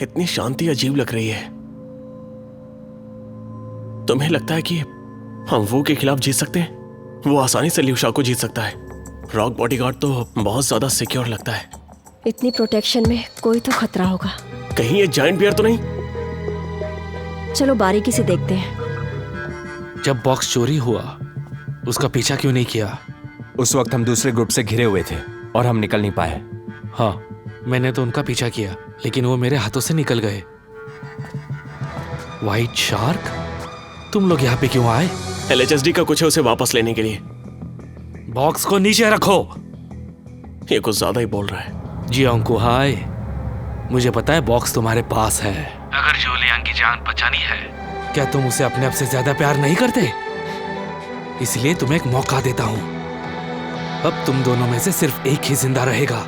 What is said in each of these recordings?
इतनी शांति अजीब लग रही है। तुम्हें लगता है कि हम वो के खिलाफ जीत सकते हैं? वो आसानी से लिu शा को जीत सकता है। रॉक बॉडीगार्ड तो बहुत ज्यादा सिक्योर लगता है। इतनी प्रोटेक्शन में कोई तो खतरा होगा। कहीं ये जायंट बियर तो नहीं? चलो बारीकी से देखते हैं। जब बॉक्स चोरी हुआ उसका पीछा क्यों नहीं किया? उस वक्त हम दूसरे ग्रुप से घिरे हुए थे और हम निकल नहीं पाए। हाँ, मैंने तो उनका पीछा किया लेकिन वो मेरे हाथों से निकल गए। व्हाइट शार्क, तुम लोग यहाँ पे क्यों आए? LHSD का कुछ है उसे वापस लेने के लिए। बॉक्स को नीचे रखो। ये कुछ ज्यादा ही बोल रहा है। जियोंग हाय, मुझे पता है बॉक्स तुम्हारे पास है। अगर जूलियांग की जान बचानी है, क्या तुम उसे अपने आप से ज्यादा प्यार नहीं करते? इसलिए तुम्हें एक मौका देता हूं। अब तुम दोनों में से सिर्फ एक ही जिंदा रहेगा।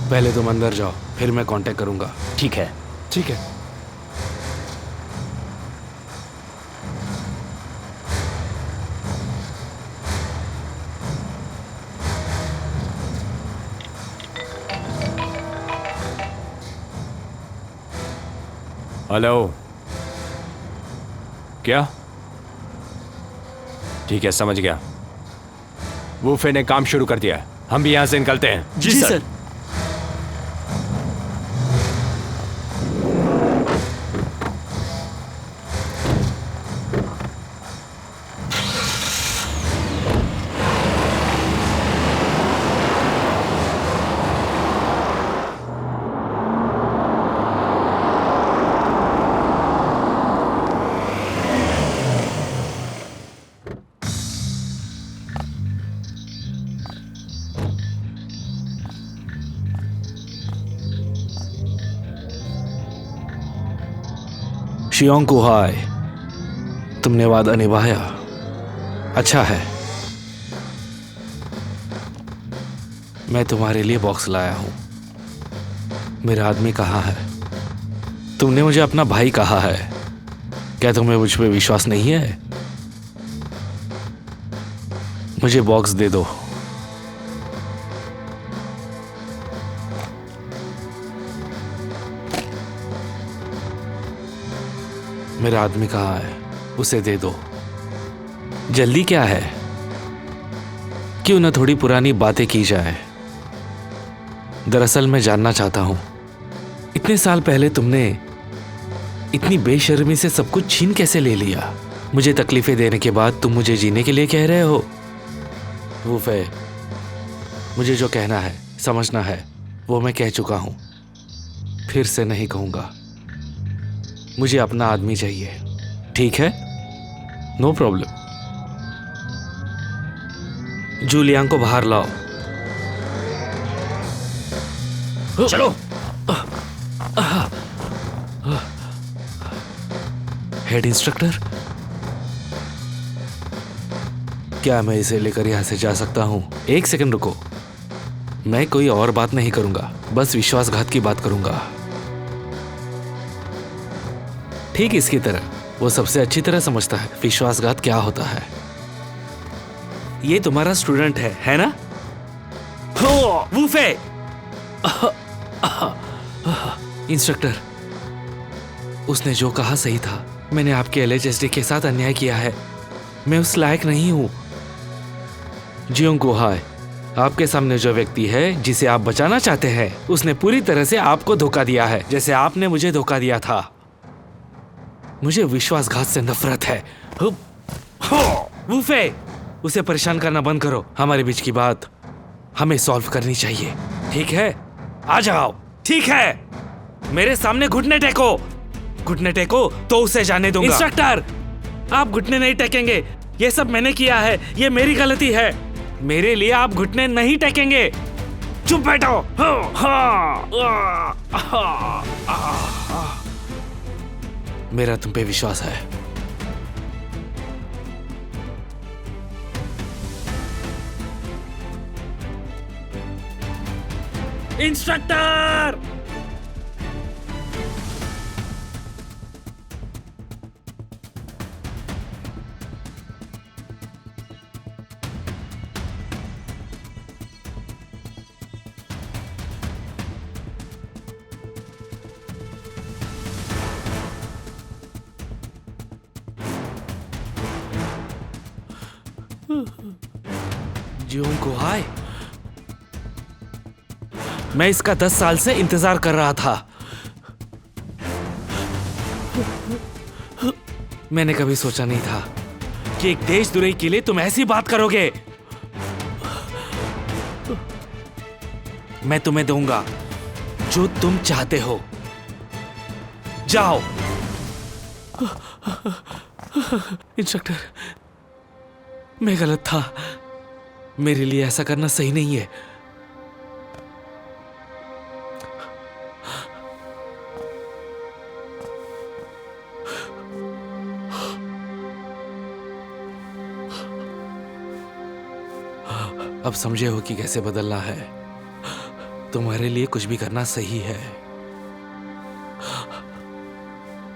पहले तुम अंदर जाओ, फिर मैं कांटेक्ट करूंगा। ठीक है। ठीक है। हेलो, क्या? ठीक है, समझ गया। वूफे ने काम शुरू कर दिया है, हम भी यहां से निकलते हैं। जी सर। शियोंग हाय, तुमने वादा निभाया, अच्छा है। मैं तुम्हारे लिए बॉक्स लाया हूं। मेरा आदमी कहाँ है? तुमने मुझे अपना भाई कहा है, क्या तुम्हें मुझ पे विश्वास नहीं है? मुझे बॉक्स दे दो। मेरा आदमी कहाँ है? उसे दे दो। जल्दी क्या है? क्यों ना थोड़ी पुरानी बातें की जाए। दरअसल मैं जानना चाहता हूं, इतने साल पहले तुमने इतनी बेशर्मी से सब कुछ छीन कैसे ले लिया? मुझे तकलीफें देने के बाद तुम मुझे जीने के लिए कह रहे हो? वूफे, मुझे जो कहना है, समझना है, वो मैं कह चुका हूं, फिर से नहीं कहूंगा। मुझे अपना आदमी चाहिए, ठीक है? No problem. जूलियांग को बाहर लाओ। चलो। हेड इंस्ट्रक्टर, क्या मैं इसे लेकर यहां से जा सकता हूं? एक सेकंड रुको, मैं कोई और बात नहीं करूंगा, बस विश्वासघात की बात करूंगा, ठीक इसकी तरह। वो सबसे अच्छी तरह समझता है विश्वासघात क्या होता है। ये तुम्हारा स्टूडेंट है ना? हो वूफे। इंस्ट्रक्टर, उसने जो कहा सही था। मैंने आपके LHSD के साथ अन्याय किया है, मैं उस लायक नहीं हूं। जियोंग हाय, आपके सामने जो व्यक्ति है जिसे आप बचाना चाहते हैं, उसने पूरी तरह से आपको धोखा दिया है, जैसे आपने मुझे धोखा दिया था। मुझे विश्वासघात से नफरत है। वूफे, उसे परेशान करना बंद करो। हमारे बीच की बात हमें सॉल्व करनी चाहिए, ठीक है? आ जाओ। ठीक है, मेरे सामने घुटने टेको। घुटने टेको तो उसे जाने दूंगा। इंस्ट्रक्टर, आप घुटने नहीं टेकेंगे, ये सब मैंने किया है, ये मेरी गलती है। मेरे लिए आप घुटने नहीं टेकेंगे। चुप बैठो। मेरा तुम पे विश्वास है। इंस्ट्रक्टर! जीवन को हाय, मैं इसका 10 साल से इंतजार कर रहा था। मैंने कभी सोचा नहीं था कि एक देशद्रोही के लिए तुम ऐसी बात करोगे। मैं तुम्हें दूंगा जो तुम चाहते हो। जाओ। इंस्ट्रक्टर, मैं गलत था। मेरे लिए ऐसा करना सही नहीं है। अब समझे हो कि कैसे बदलना है। तुम्हारे लिए कुछ भी करना सही है।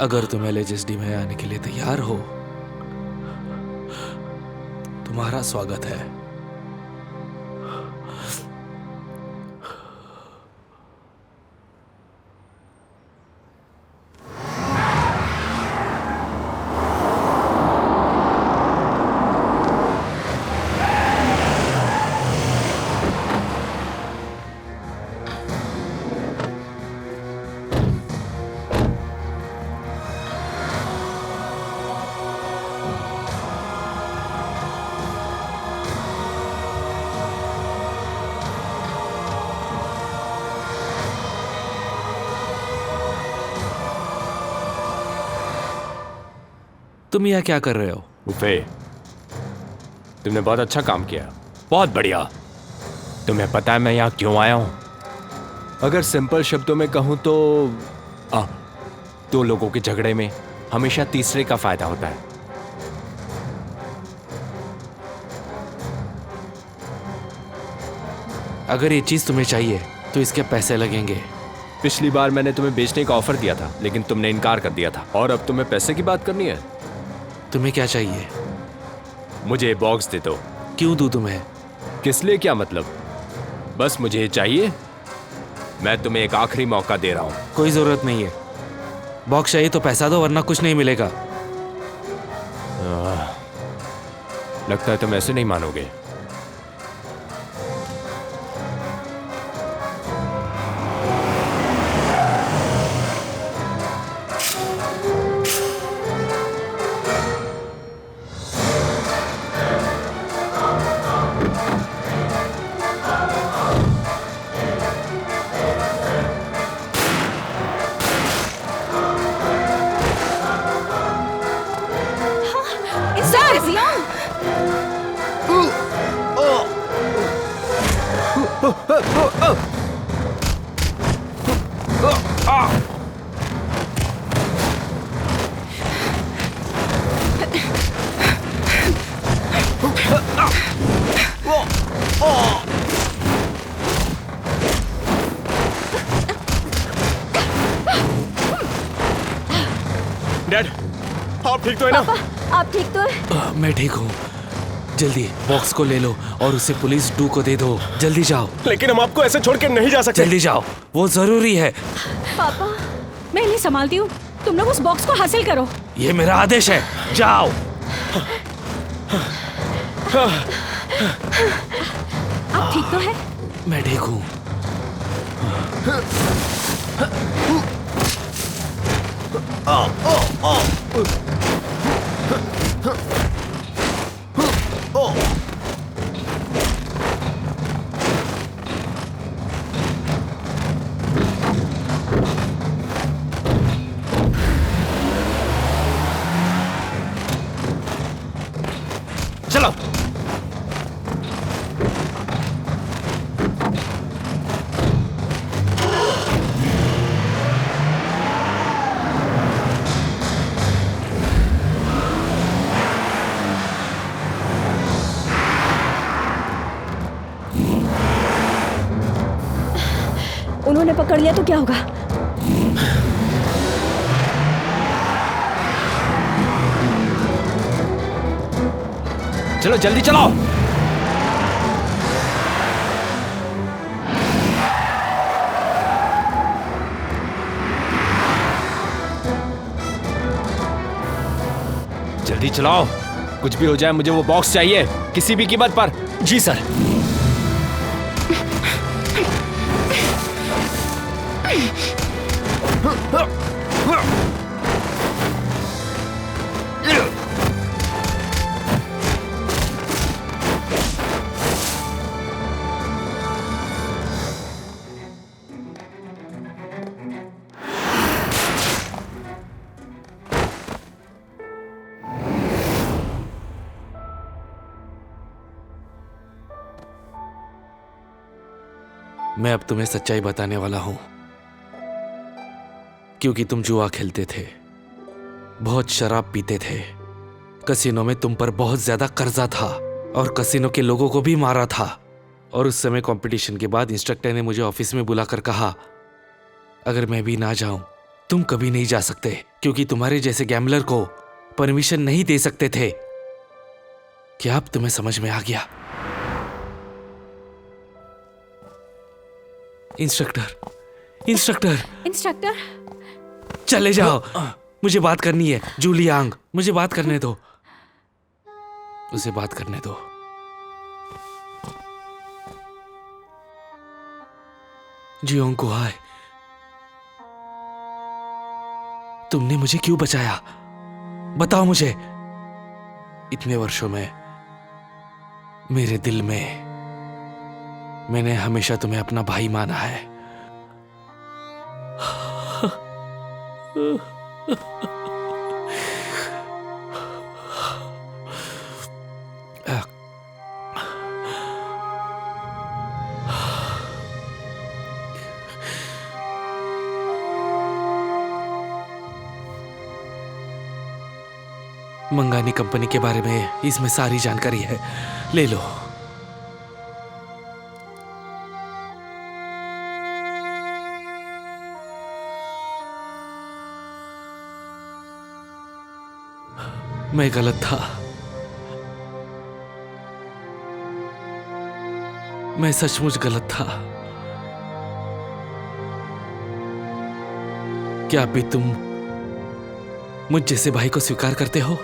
अगर तुम LHSD में आने के लिए तैयार हो, तुम्हारा स्वागत है। तुम यहाँ क्या कर रहे हो? उफे, तुमने बहुत अच्छा काम किया, बहुत बढ़िया। तुम्हें पता है मैं यहाँ क्यों आया हूँ? अगर सिंपल शब्दों में कहूँ तो दो लोगों के झगड़े में हमेशा तीसरे का फायदा होता है। अगर ये चीज तुम्हें चाहिए तो इसके पैसे लगेंगे। पिछली बार मैंने तुम्हें बेचने का ऑफर दिया था, लेकिन तुमने इनकार कर दिया था, और अब तुम्हें पैसे की बात करनी है। तुम्हें क्या चाहिए? मुझे बॉक्स दे दो। क्यों दूं तुम्हें? किस लिए, क्या मतलब? बस मुझे ये चाहिए। मैं तुम्हें एक आखिरी मौका दे रहा हूँ। कोई जरूरत नहीं है। बॉक्स चाहिए तो पैसा दो, वरना कुछ नहीं मिलेगा। लगता है तुम ऐसे नहीं मानोगे। डैड, आप ठीक तो है ना? पापा, आप ठीक तो है? मैं ठीक हूँ। जल्दी बॉक्स को ले लो और उसे पुलिस 2 को दे दो। जल्दी जाओ। लेकिन हम आपको ऐसे छोड़ के नहीं जा सकते। जल्दी जाओ, वो जरूरी है। पापा, मैं इन्हें संभालती हूँ, तुम लोग उस बॉक्स को हासिल करो। ये मेरा आदेश है। जाओ। आप ठीक तो है? मैं ठीक हूँ। चलो। उन्होंने पकड़ लिया तो क्या होगा? चलो जल्दी चलो। जल्दी चलाओ, कुछ भी हो जाए मुझे वो बॉक्स चाहिए, किसी भी कीमत पर। जी सर। मैं अब तुम्हें सच्चाई बताने वाला हूं, क्योंकि तुम जुआ खेलते थे, बहुत शराब पीते थे, कसिनो में तुम पर बहुत ज्यादा कर्जा था और कसिनो के लोगों को भी मारा था। और उस समय कंपटीशन के बाद इंस्ट्रक्टर ने मुझे ऑफिस में बुलाकर कहा, अगर मैं भी ना जाऊं तुम कभी नहीं जा सकते, क्योंकि तुम्हारे जैसे गैम्बलर को परमिशन नहीं दे सकते थे। क्या अब तुम्हें समझ में आ गया? इंस्ट्रक्टर चले जाओ, मुझे बात करनी है। जूली यांग, मुझे बात करने दो, उसे बात करने दो। जियोंग को हाय, तुमने मुझे क्यों बचाया? बताओ मुझे। इतने वर्षों में मेरे दिल में मैंने हमेशा तुम्हें अपना भाई माना है। मंगानी कंपनी के बारे में इसमें सारी जानकारी है, ले लो। मैं गलत था, मैं सचमुच गलत था। क्या अभी तुम मुझ जैसे भाई को स्वीकार करते हो?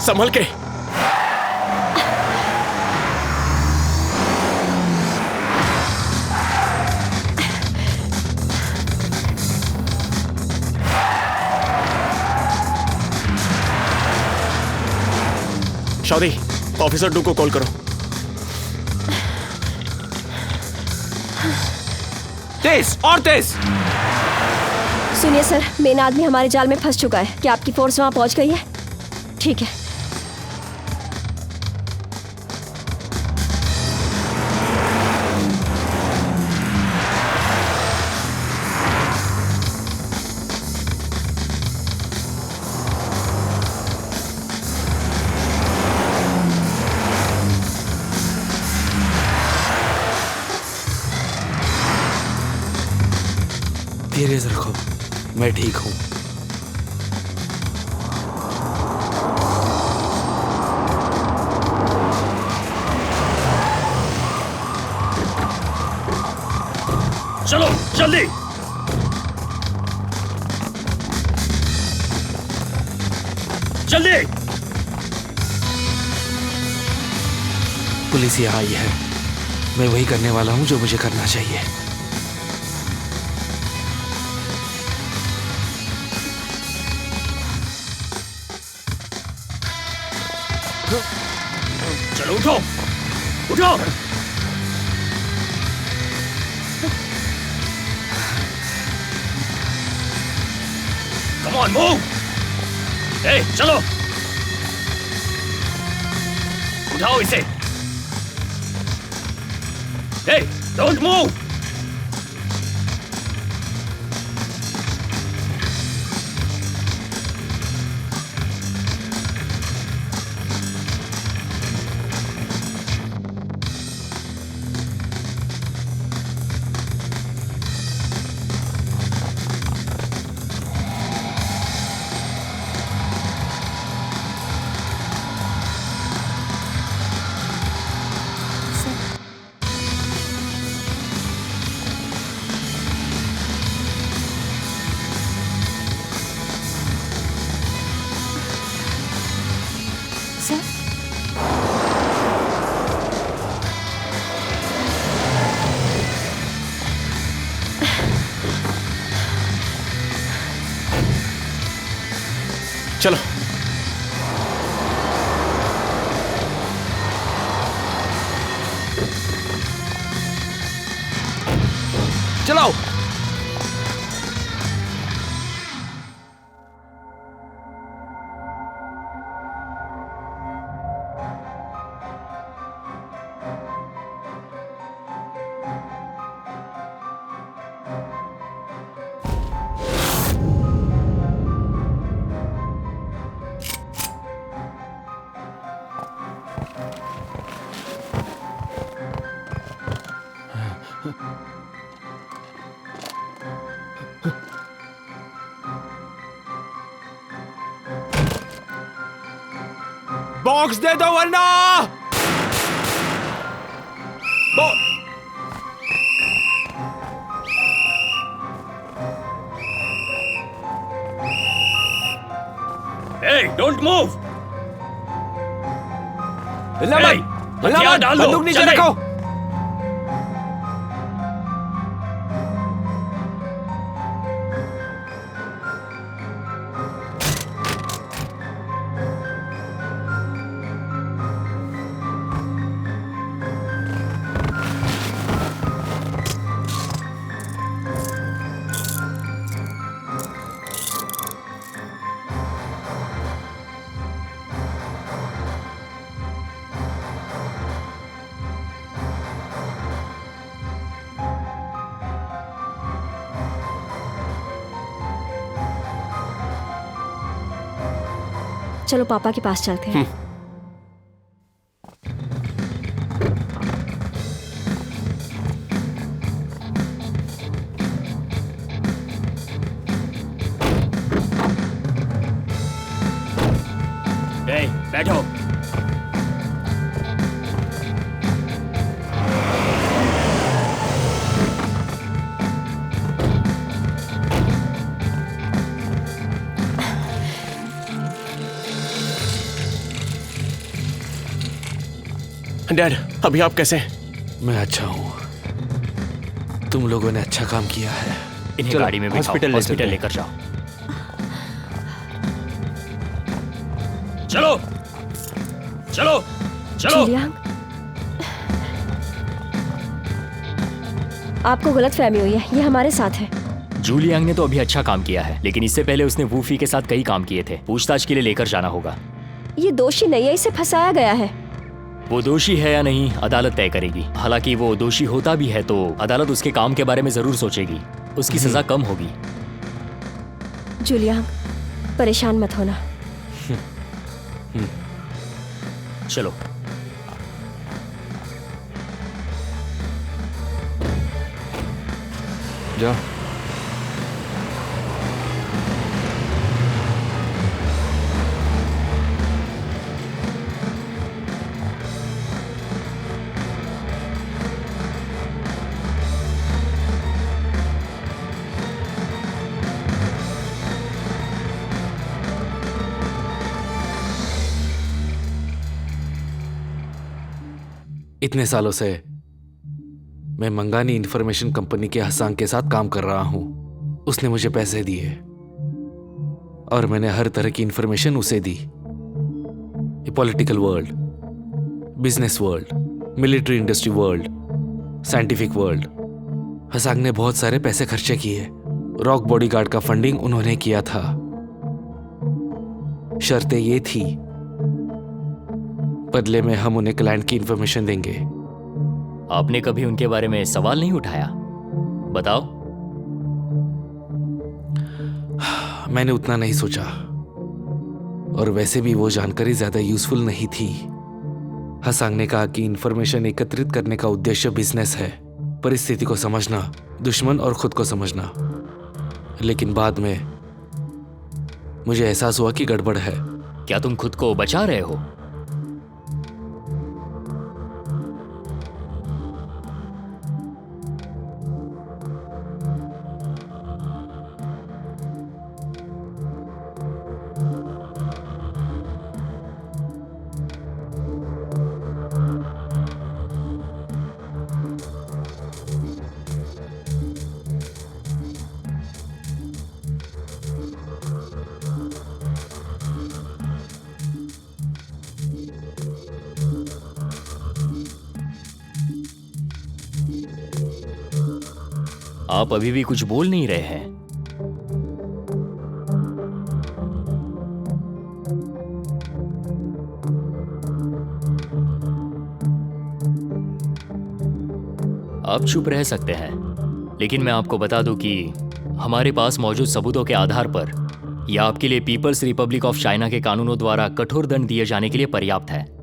संभल के। शादी, ऑफिसर डू को कॉल करो। तेज और तेज। सुनिए सर, मेन आदमी हमारे जाल में फंस चुका है। क्या आपकी फोर्स वहां पहुंच गई है? ठीक है। धीरज रखो, मैं ठीक हूं। चलो जल्दी। जल्दी। पुलिस यहाँ आई है। मैं वही करने वाला हूं जो मुझे करना चाहिए। चलो उठो, उठो। Come on move. ए चलो, उठाओ इसे। ए डोंट मूव। चलो। चलाओ। बॉक्स दे दो वरना। ए डोंट मूव। हिलना ए, मत, हथियार डाल दो, बंदूक नीचे जल्दी। रखो। चलो पापा के पास चलते हैं। ए बैठो। डैड, अभी आप कैसे हैं? मैं अच्छा हूं। तुम लोगों ने अच्छा काम किया है। इन्हें चलो, गाड़ी में बिठाओ, हॉस्पिटल ले हॉस्पिटल चलते हैं। लेकर जाओ। चलो चलो चलो। जुलियांग, आपको गलत फहमी हुई है, ये हमारे साथ है। जूलियांग ने तो अभी अच्छा काम किया है, लेकिन इससे पहले उसने वूफी के साथ कई काम किए थे। पूछताछ के लिए लेकर जाना होगा। ये दोषी नहीं है, इसे फंसाया गया है। वो दोषी है या नहीं अदालत तय करेगी। हालांकि वो दोषी होता भी है तो अदालत उसके काम के बारे में जरूर सोचेगी। उसकी सजा कम होगी। जुलियांग, परेशान मत होना। चलो। जाओ। इतने सालों से मैं मंगानी इंफॉर्मेशन कंपनी के हसांग के साथ काम कर रहा हूँ। उसने मुझे पैसे दिए और मैंने हर तरह की इंफॉर्मेशन उसे दी। Political world, business world, military industry world, scientific world. हसांग ने बहुत सारे पैसे खर्चे किए। रॉक बॉडीगार्ड का फंडिंग उन्होंने किया था। शर्तें ये थी, बदले में हम उन्हें क्लाइंट की इंफॉर्मेशन देंगे। आपने कभी उनके बारे में सवाल नहीं उठाया? बताओ। मैंने उतना नहीं सोचा, और वैसे भी वो जानकारी ज्यादा यूजफुल नहीं थी। हसांग ने कहा कि इंफॉर्मेशन एकत्रित करने का उद्देश्य बिजनेस है, परिस्थिति को समझना, दुश्मन और खुद को समझना। लेकिन बाद में मुझे एहसास हुआ कि गड़बड़ है। क्या तुम खुद को बचा रहे हो? आप अभी भी कुछ बोल नहीं रहे हैं। आप चुप रह सकते हैं, लेकिन मैं आपको बता दूं कि हमारे पास मौजूद सबूतों के आधार पर यह आपके लिए पीपल्स रिपब्लिक ऑफ चाइना के कानूनों द्वारा कठोर दंड दिए जाने के लिए पर्याप्त है।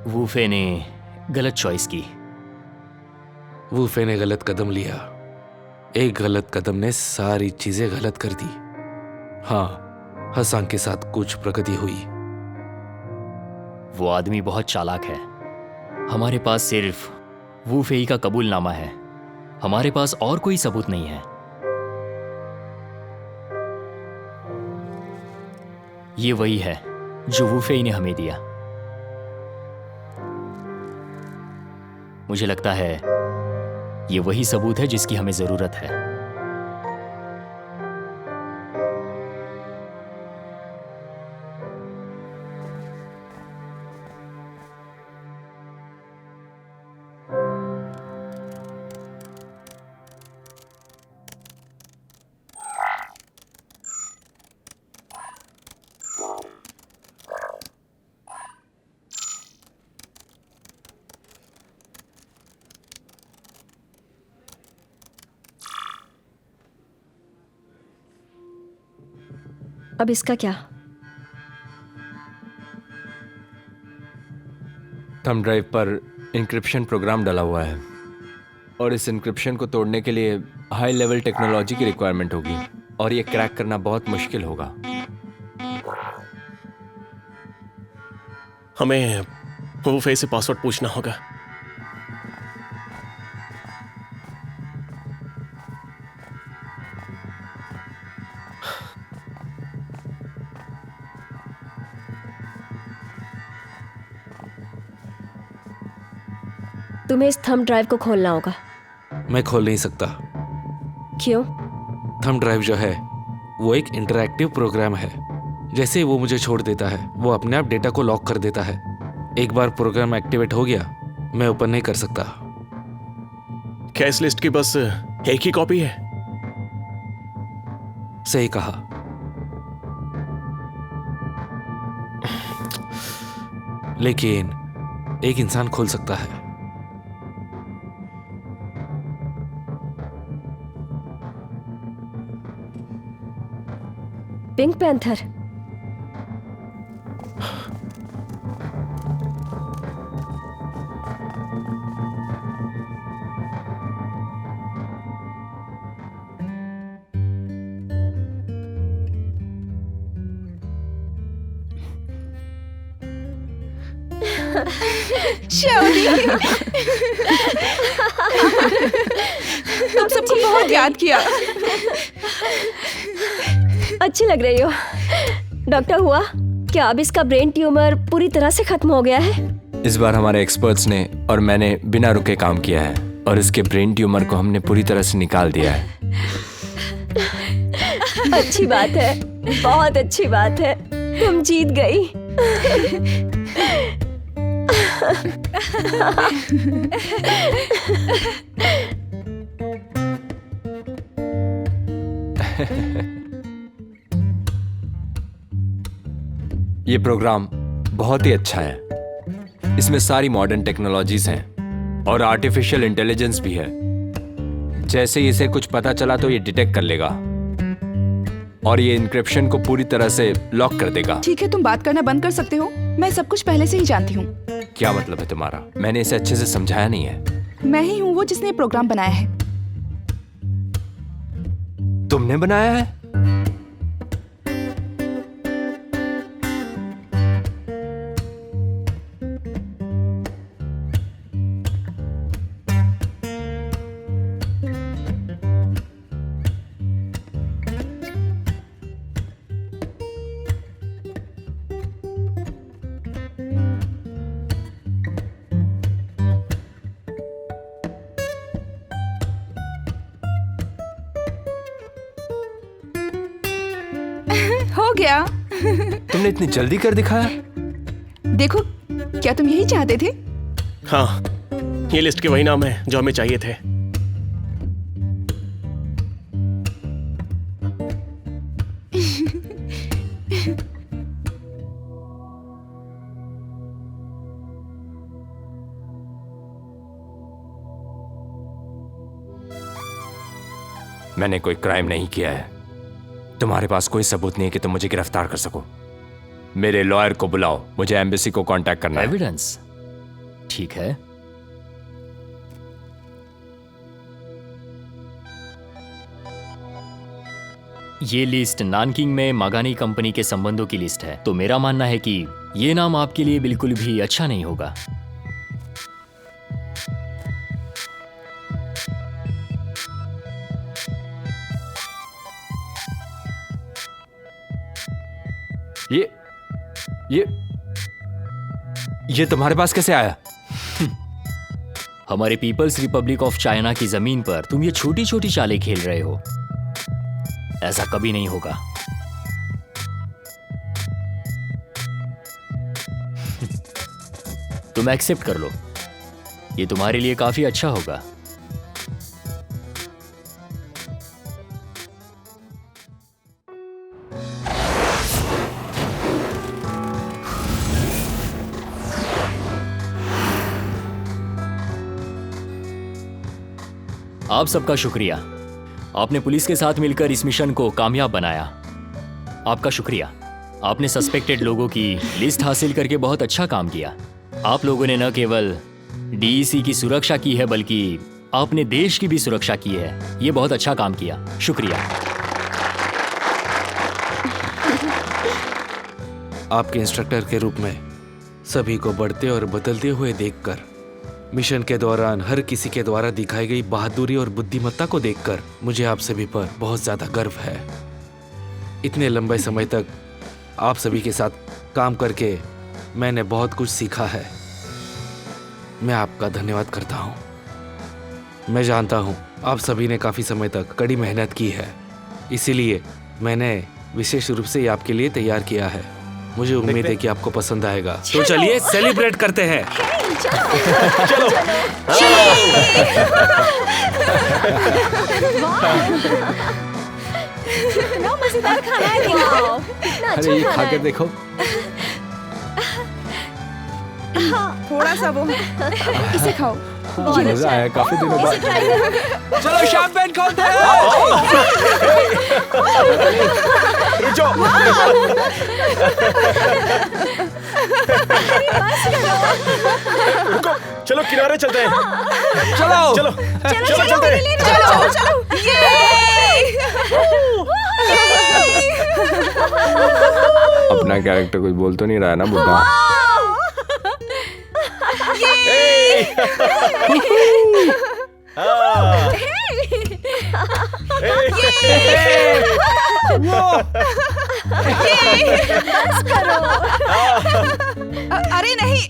वूफे ने गलत चॉइस की। वूफे ने गलत कदम लिया। एक गलत कदम ने सारी चीजें गलत कर दी। हाँ, हसांग के साथ कुछ प्रगति हुई। वो आदमी बहुत चालाक है। हमारे पास सिर्फ वूफेई का कबूलनामा है। हमारे पास और कोई सबूत नहीं है। ये वही है जो वूफेई ने हमें दिया। मुझे लगता है ये वही सबूत है जिसकी हमें जरूरत है। अब इसका क्या? थंब ड्राइव पर इंक्रिप्शन प्रोग्राम डला हुआ है और इस इंक्रिप्शन को तोड़ने के लिए हाई लेवल टेक्नोलॉजी की रिक्वायरमेंट होगी और ये क्रैक करना बहुत मुश्किल होगा। हमें वूफे से पासवर्ड पूछना होगा। तुम्हें इस थंब ड्राइव को खोलना होगा। मैं खोल नहीं सकता। क्यों? थंब ड्राइव जो है वो एक इंटरैक्टिव प्रोग्राम है। जैसे ही वो मुझे छोड़ देता है, वो अपने आप डेटा को लॉक कर देता है। एक बार प्रोग्राम एक्टिवेट हो गया, मैं ओपन नहीं कर सकता। क्या इस लिस्ट की बस एक ही कॉपी है? सही कहा। लेकिन एक इंसान खोल सकता है। Pink panther. याद किया। अच्छी लग रही हो। डॉक्टर हुआ क्या अब इसका ब्रेन ट्यूमर पूरी तरह से खत्म हो गया है? इस बार हमारे एक्सपर्ट्स ने और मैंने बिना रुके काम किया है और इसके ब्रेन ट्यूमर को हमने पूरी तरह से निकाल दिया है। अच्छी बात है, बहुत अच्छी बात है। तुम जीत गई। ये प्रोग्राम बहुत ही अच्छा है। इसमें सारी मॉडर्न टेक्नोलॉजीज हैं और आर्टिफिशियल इंटेलिजेंस भी है। जैसे ही इसे कुछ पता चला तो ये डिटेक्ट कर लेगा और ये इंक्रिप्शन को पूरी तरह से लॉक कर देगा। ठीक है, तुम बात करना बंद कर सकते हो। मैं सब कुछ पहले से ही जानती हूँ। क्या मतलब है तुम्हारा? मैंने इसे अच्छे से समझाया नहीं है। मैं ही हूँ वो जिसने प्रोग्राम बनाया है। तुमने बनाया है? हो गया। तुमने इतनी जल्दी कर दिखाया? देखो, क्या तुम यही चाहते थे? हाँ, ये लिस्ट के वही नाम है जो हमें चाहिए थे। मैंने कोई क्राइम नहीं किया है। तुम्हारे पास कोई सबूत नहीं है कि तुम मुझे गिरफ्तार कर सको। मेरे लॉयर को बुलाओ, मुझे एम्बेसी को कांटेक्ट करना है। एविडेंस? ठीक है। ये लिस्ट नानकिंग में मागानी कंपनी के संबंधों की लिस्ट है, तो मेरा मानना है कि ये नाम आपके लिए बिल्कुल भी अच्छा नहीं होगा। ये तुम्हारे पास कैसे आया? हमारे पीपल्स रिपब्लिक ऑफ चाइना की जमीन पर तुम ये छोटी छोटी चालें खेल रहे हो। ऐसा कभी नहीं होगा। तुम एक्सेप्ट कर लो, ये तुम्हारे लिए काफी अच्छा होगा। आप सबका शुक्रिया। आपने पुलिस के साथ मिलकर इस मिशन को कामयाब बनाया। आपका शुक्रिया। आपने सस्पेक्टेड लोगों की लिस्ट हासिल करके बहुत अच्छा काम किया। आप लोगों ने न केवल डीईसी की सुरक्षा की है बल्कि आपने देश की भी सुरक्षा की है। ये बहुत अच्छा काम किया, शुक्रिया। आपके इंस्ट्रक्टर के रूप में सभी को बढ़ते और बदलते हुए देखकर, मिशन के दौरान हर किसी के द्वारा दिखाई गई बहादुरी और बुद्धिमत्ता को देखकर मुझे आप सभी पर बहुत ज़्यादा गर्व है। इतने लंबे समय तक आप सभी के साथ काम करके मैंने बहुत कुछ सीखा है। मैं आपका धन्यवाद करता हूँ। मैं जानता हूँ आप सभी ने काफ़ी समय तक कड़ी मेहनत की है, इसीलिए मैंने विशेष रूप से ये आपके लिए तैयार किया है। मुझे उम्मीद है कि आपको पसंद आएगा। तो चलिए सेलिब्रेट करते हैं। कितना मजेदार खाना है। वाह, कितना अच्छा अरे ये खाना खा के है। देखो। थोड़ा सा वो इसे खाओ। बहुत मजा अच्छा आया है। काफी दिनों इसे बाद। try करो। चलो शैंपेन खोलते हैं। रुको, चलो किनारे चलते हैं। चलो चलो चलो चलते हैं। चलो चलो। अपना कैरेक्टर कुछ बोल तो नहीं रहा है ना बुड्ढा? अरे नहीं।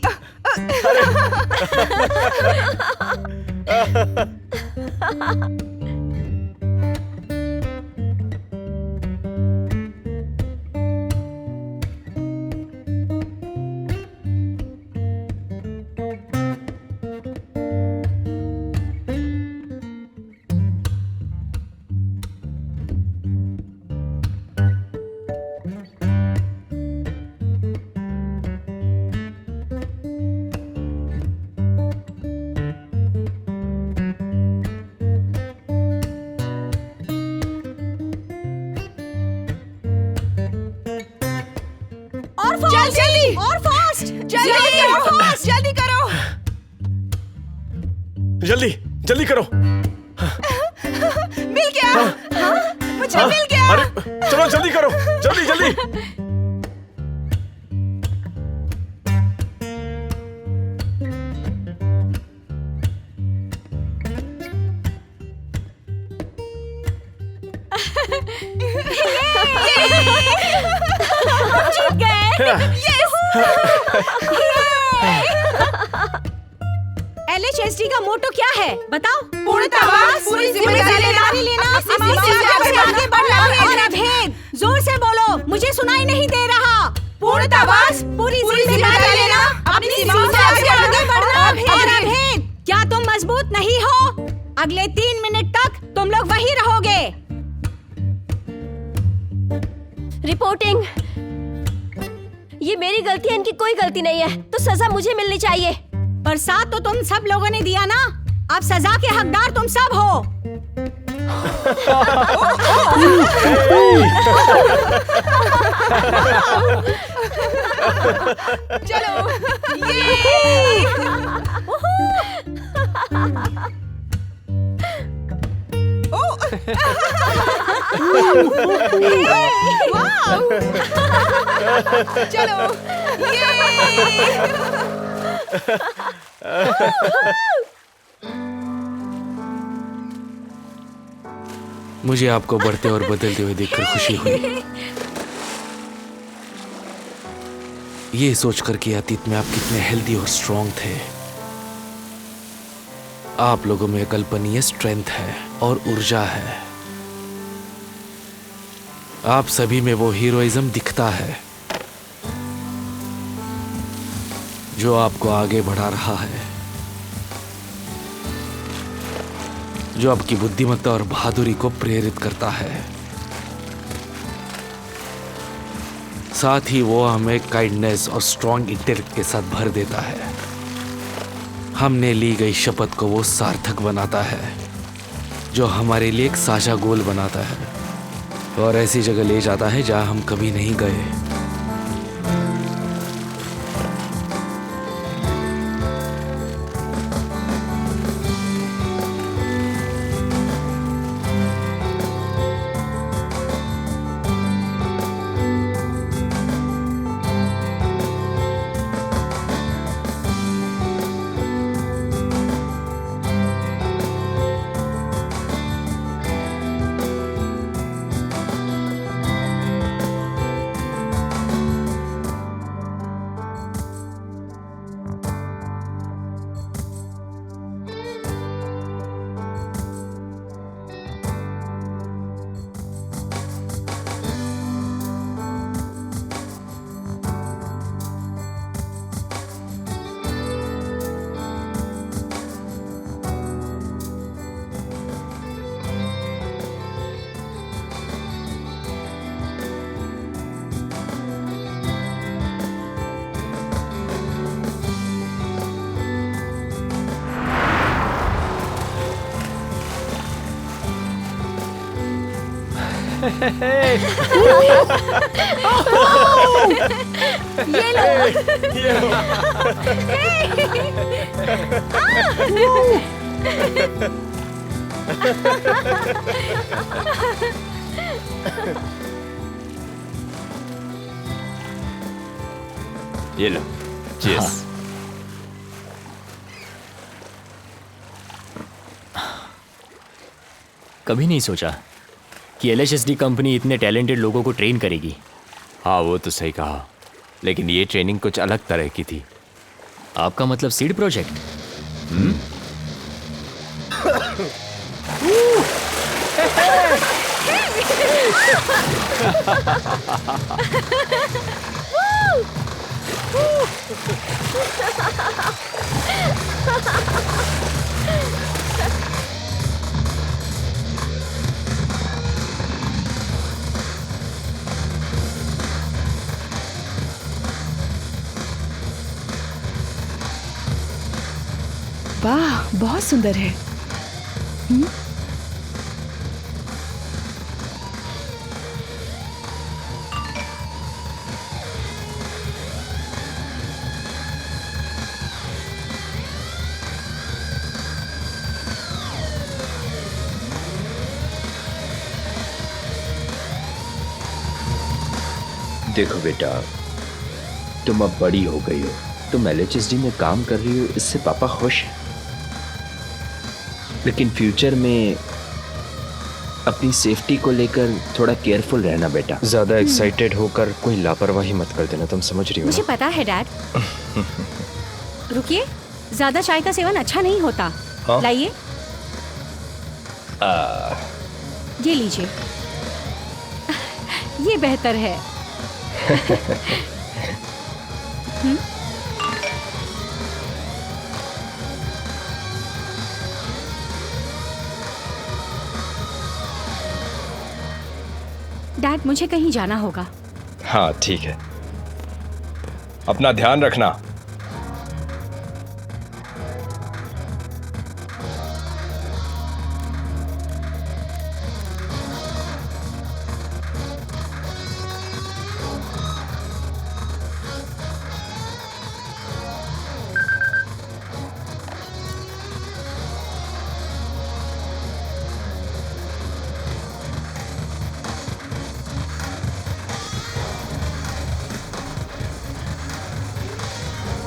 जल्दी और फास्ट, जल्दी और फास्ट, जल्दी करो। जल्दी जल्दी करो। मिल गया। मुझे मिल गया। अरे चलो जल्दी करो, जल्दी जल्दी। जीत गए। LHSD का मोटो क्या है बताओ? पूर्णतावास, पूरी जिम्मेदारी लेना, आगे बढ़ना और अभेद जोर से बोलो, मुझे सुनाई नहीं दे रहा। पूर्णतावास, पूरी जिम्मेदारी लेना, अपनी सीमाओं से आगे बढ़ना और अभेद। क्या तुम मजबूत नहीं हो? अगले 3 मिनट तक तुम लोग वही रहोगे। रिपोर्टिंग। ये मेरी गलती है, इनकी कोई गलती नहीं है, तो सजा मुझे मिलनी चाहिए। पर साथ तो तुम सब लोगों ने दिया ना, अब सजा के हकदार तुम सब हो। चलो। चलो। मुझे आपको बढ़ते और बदलते हुए देखकर खुशी हुई। ये सोचकर कि अतीत में आप कितने हेल्दी और स्ट्रांग थे। आप लोगों में अकल्पनीय स्ट्रेंथ है और ऊर्जा है। आप सभी में वो हीरोइज्म दिखता है जो आपको आगे बढ़ा रहा है, जो आपकी बुद्धिमत्ता और बहादुरी को प्रेरित करता है। साथ ही वो हमें काइंडनेस और स्ट्रॉन्ग इंटेलेक्ट के साथ भर देता है। हमने ली गई शपथ को वो सार्थक बनाता है, जो हमारे लिए एक साझा गोल बनाता है और ऐसी जगह ले जाता है जहां हम कभी नहीं गए। ये लो। ये लो। चीयर्स। कभी नहीं सोचा कि LHSD कंपनी इतने टैलेंटेड लोगों को ट्रेन करेगी। हाँ वो तो सही कहा, लेकिन ये ट्रेनिंग कुछ अलग तरह की थी। आपका मतलब सीड प्रोजेक्ट? वाह, बहुत सुंदर है। देखो बेटा, तुम अब बड़ी हो गई हो, तुम LHSD में काम कर रही हो, इससे पापा खुश हैं। लेकिन फ्यूचर में अपनी सेफ्टी को लेकर थोड़ा केयरफुल रहना बेटा। ज्यादा एक्साइटेड होकर कोई लापरवाही मत कर देना, तुम समझ रही हो मुझे ना? पता है डैड। रुकिए, ज्यादा चाय का सेवन अच्छा नहीं होता। हाँ? लाइए, ये लीजिए। ये बेहतर है। डैड, मुझे कहीं जाना होगा। हाँ ठीक है, अपना ध्यान रखना।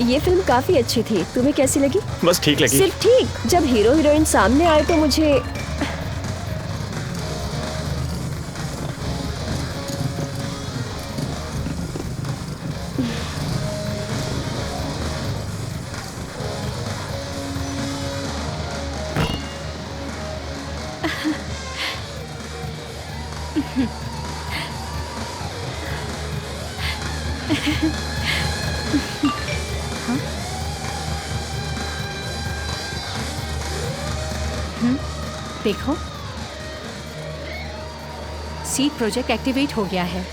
ये फिल्म काफी अच्छी थी, तुम्हें कैसी लगी? बस ठीक लगी। सिर्फ ठीक। जब हीरो हीरोइन सामने आए तो मुझे देखो, सीड प्रोजेक्ट एक्टिवेट हो गया है।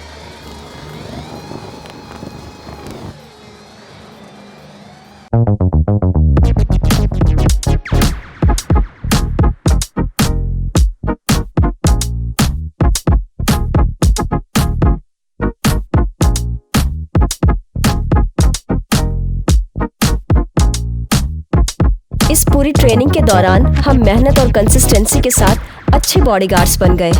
इस पूरी ट्रेनिंग के दौरान हम मेहनत और कंसिस्टेंसी के साथ अच्छे बॉडीगार्ड्स बन गए।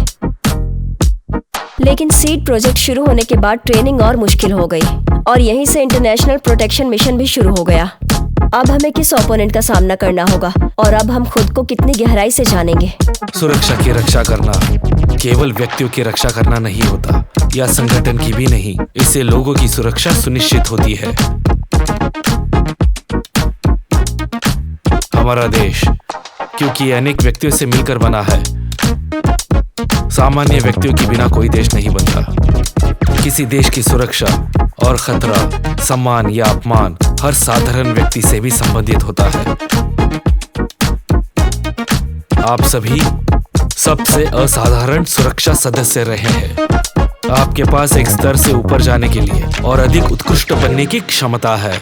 लेकिन सीड प्रोजेक्ट शुरू होने के बाद ट्रेनिंग और मुश्किल हो गई और यहीं से इंटरनेशनल प्रोटेक्शन मिशन भी शुरू हो गया। अब हमें किस ओपोनेंट का सामना करना होगा और अब हम खुद को कितनी गहराई से जानेंगे। सुरक्षा की रक्षा करना केवल व्यक्तियों की रक्षा करना नहीं होता, या संगठन की भी नहीं। इससे लोगों की सुरक्षा सुनिश्चित होती है। हमारा देश क्योंकि अनेक व्यक्तियों से मिलकर बना है, सामान्य व्यक्तियों के बिना कोई देश नहीं बनता। किसी देश की सुरक्षा और खतरा, सम्मान या अपमान हर साधारण व्यक्ति से भी संबंधित होता है। आप सभी सबसे असाधारण सुरक्षा सदस्य रहे हैं। आपके पास एक स्तर से ऊपर जाने के लिए और अधिक उत्कृष्ट बनने की क्षमता है।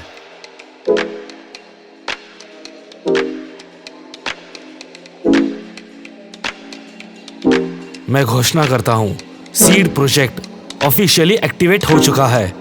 मैं घोषणा करता हूं, सीड प्रोजेक्ट ऑफिशियली एक्टिवेट हो चुका है।